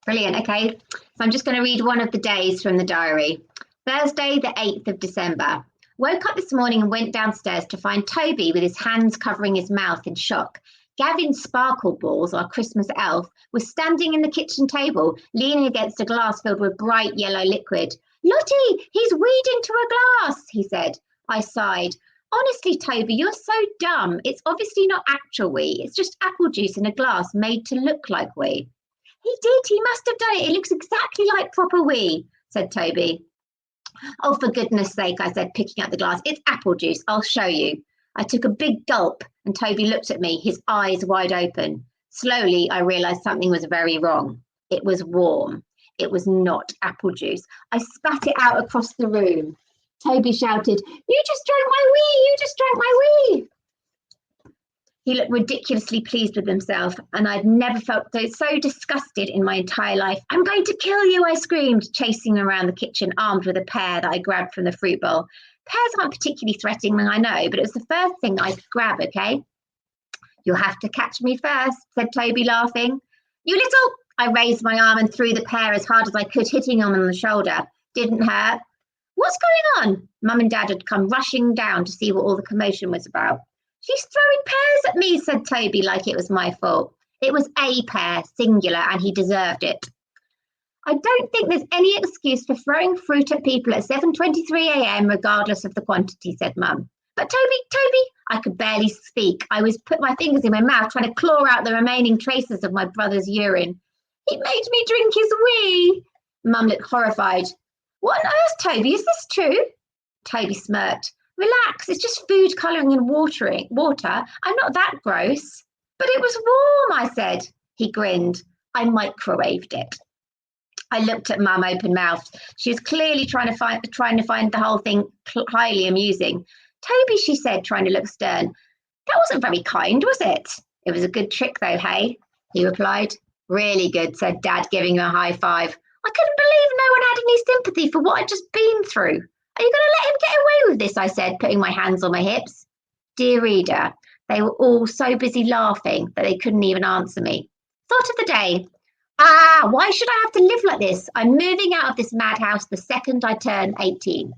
Brilliant. Okay, so I'm just going to read one of the days from the diary. Thursday, the 8th of December. Woke up this morning and went downstairs to find Toby with his hands covering his mouth in shock. Gavin Sparkle Balls, our Christmas elf, was standing in the kitchen table, leaning against a glass filled with bright yellow liquid. Lottie, he's weed into a glass, he said. I sighed. Honestly, Toby, you're so dumb. It's obviously not actual wee. It's just apple juice in a glass made to look like wee. He did. He must have done it. It looks exactly like proper wee, said Toby. Oh, for goodness sake, I said, picking up the glass. It's apple juice. I'll show you. I took a big gulp and Toby looked at me, his eyes wide open. Slowly, I realised something was very wrong. It was warm. It was not apple juice. I spat it out across the room. Toby shouted, "You just drank my wee! You just drank my wee!" He looked ridiculously pleased with himself, and I'd never felt so disgusted in my entire life. "I'm going to kill you," I screamed, chasing around the kitchen, armed with a pear that I grabbed from the fruit bowl. Pears aren't particularly threatening, I know, but it was the first thing I could grab, okay? "You'll have to catch me first," said Toby, laughing. "You little—" I raised my arm and threw the pear as hard as I could, hitting him on the shoulder. Didn't hurt. "What's going on?" Mum and Dad had come rushing down to see what all the commotion was about. "She's throwing pears at me," said Toby, like it was my fault. It was a pear, singular, and he deserved it. "I don't think there's any excuse for throwing fruit at people at 7:23 a.m. regardless of the quantity," said Mum. "But Toby," I could barely speak. I was put my fingers in my mouth trying to claw out the remaining traces of my brother's urine. "He made me drink his wee." Mum looked horrified. "What on earth, Toby? Is this true?" Toby smirked. "Relax, it's just food colouring and water. I'm not that gross." "But it was warm," I said. He grinned. "I microwaved it." I looked at Mum open-mouthed. She was clearly trying to find the whole thing highly amusing. "Toby," she said, trying to look stern, "that wasn't very kind, was it?" "It was a good trick though, hey?" he replied. "Really good," said Dad, giving him a high five. I couldn't believe no one had any sympathy for what I'd just been through. "Are you going to let him get away with this?" I said, putting my hands on my hips. Dear reader, they were all so busy laughing that they couldn't even answer me. Thought of the day. Why should I have to live like this? I'm moving out of this madhouse the second I turn 18.